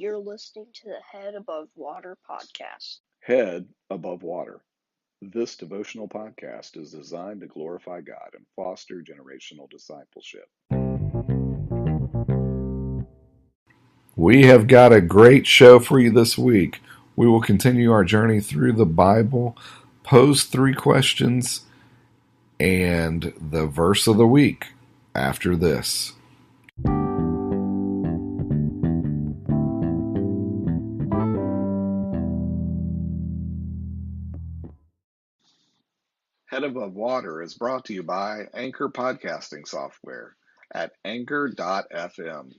You're listening to the Head Above Water podcast. Head Above Water. This devotional podcast is designed to glorify God and foster generational discipleship. We have got a great show for you this week. We will continue our journey through the Bible, pose 3 questions, and the verse of the week after this. Head Above Water is brought to you by Anchor Podcasting Software at anchor.fm.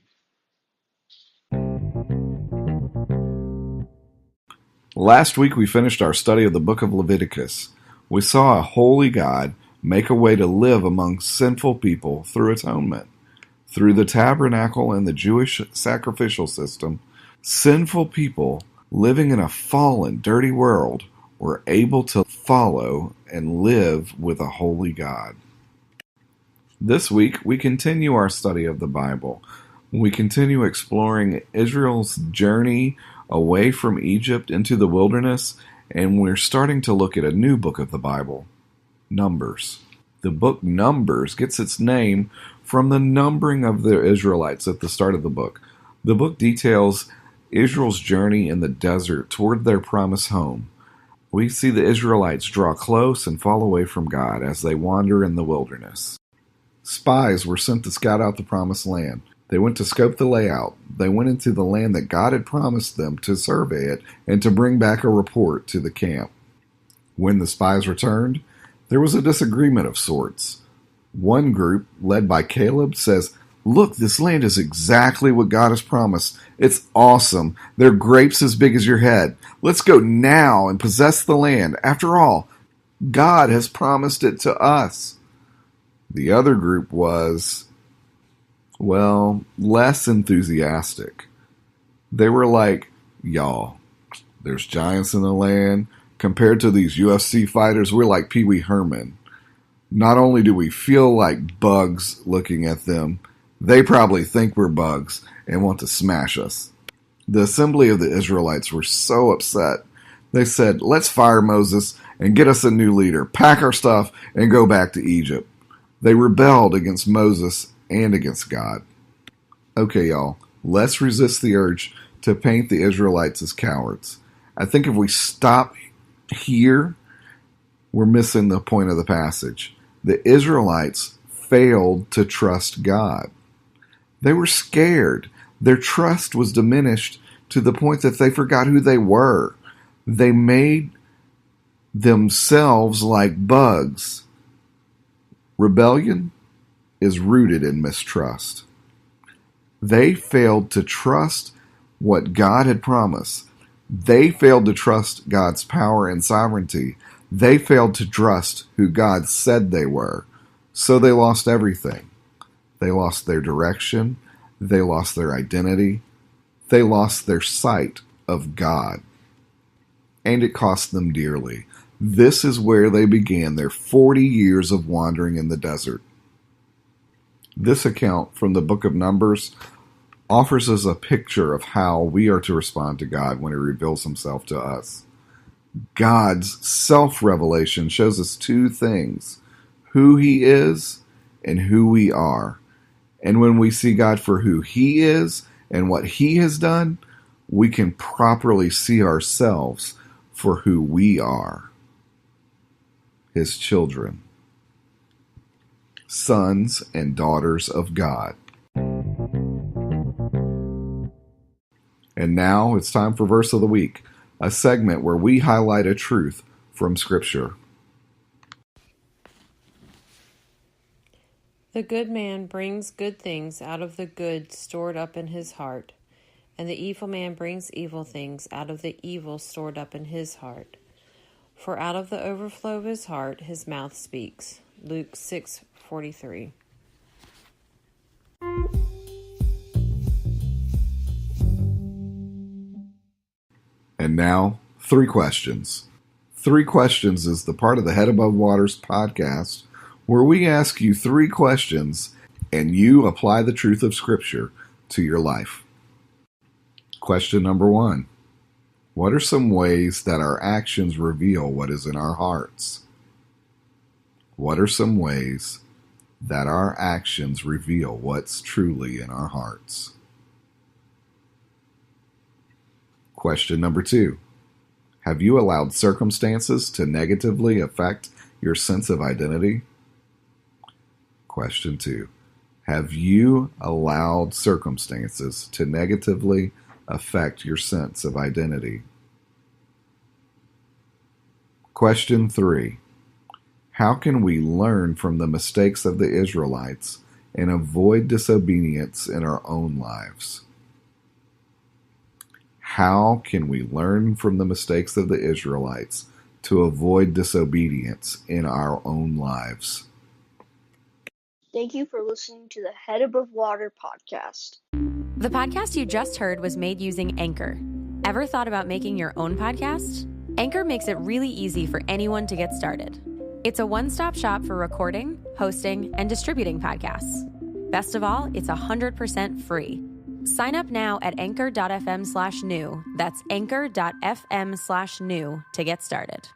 Last week we finished our study of the book of Leviticus. We saw a holy God make a way to live among sinful people through atonement. Through the tabernacle and the Jewish sacrificial system, sinful people living in a fallen, dirty world were able to follow and live with a holy God. This week, we continue our study of the Bible. We continue exploring Israel's journey away from Egypt into the wilderness, and we're starting to look at a new book of the Bible, Numbers. The book Numbers gets its name from the numbering of the Israelites at the start of the book. The book details Israel's journey in the desert toward their promised home. We see the Israelites draw close and fall away from God as they wander in the wilderness. Spies were sent to scout out the promised land. They went to scope the layout. They went into the land that God had promised them to survey it and to bring back a report to the camp. When the spies returned, there was a disagreement of sorts. One group, led by Caleb, says, "Look, this land is exactly what God has promised. It's awesome. There are grapes as big as your head. Let's go now and possess the land. After all, God has promised it to us." The other group was, less enthusiastic. They were like, "Y'all, there's giants in the land. Compared to these UFC fighters, we're like Pee Wee Herman. Not only do we feel like bugs looking at them, they probably think we're bugs and want to smash us." The assembly of the Israelites were so upset. They said, "Let's fire Moses and get us a new leader, pack our stuff, and go back to Egypt." They rebelled against Moses and against God. Okay, y'all, let's resist the urge to paint the Israelites as cowards. I think if we stop here, we're missing the point of the passage. The Israelites failed to trust God. They were scared. Their trust was diminished to the point that they forgot who they were. They made themselves like bugs. Rebellion is rooted in mistrust. They failed to trust what God had promised. They failed to trust God's power and sovereignty. They failed to trust who God said they were. So they lost everything. They lost their direction. They lost their identity. They lost their sight of God. And it cost them dearly. This is where they began their 40 years of wandering in the desert. This account from the book of Numbers offers us a picture of how we are to respond to God when He reveals Himself to us. God's self-revelation shows us 2 things: who He is and who we are. And when we see God for who He is and what He has done, we can properly see ourselves for who we are: His children, sons and daughters of God. And now it's time for Verse of the Week, a segment where we highlight a truth from Scripture. The good man brings good things out of the good stored up in his heart, and the evil man brings evil things out of the evil stored up in his heart. For out of the overflow of his heart his mouth speaks. Luke 6:43. And now, 3 questions. 3 questions is the part of the Head Above Waters podcast where we ask you 3 questions and you apply the truth of Scripture to your life. Question number 1. What are some ways that our actions reveal what is in our hearts? What are some ways that our actions reveal what's truly in our hearts? Question number 2. Have you allowed circumstances to negatively affect your sense of identity? Question 2. Have you allowed circumstances to negatively affect your sense of identity? Question 3. How can we learn from the mistakes of the Israelites and avoid disobedience in our own lives? How can we learn from the mistakes of the Israelites to avoid disobedience in our own lives? Thank you for listening to the Head Above Water podcast. The podcast you just heard was made using Anchor. Ever thought about making your own podcast? Anchor makes it really easy for anyone to get started. It's a one-stop shop for recording, hosting, and distributing podcasts. Best of all, it's 100% free. Sign up now at anchor.fm/new. That's anchor.fm/new to get started.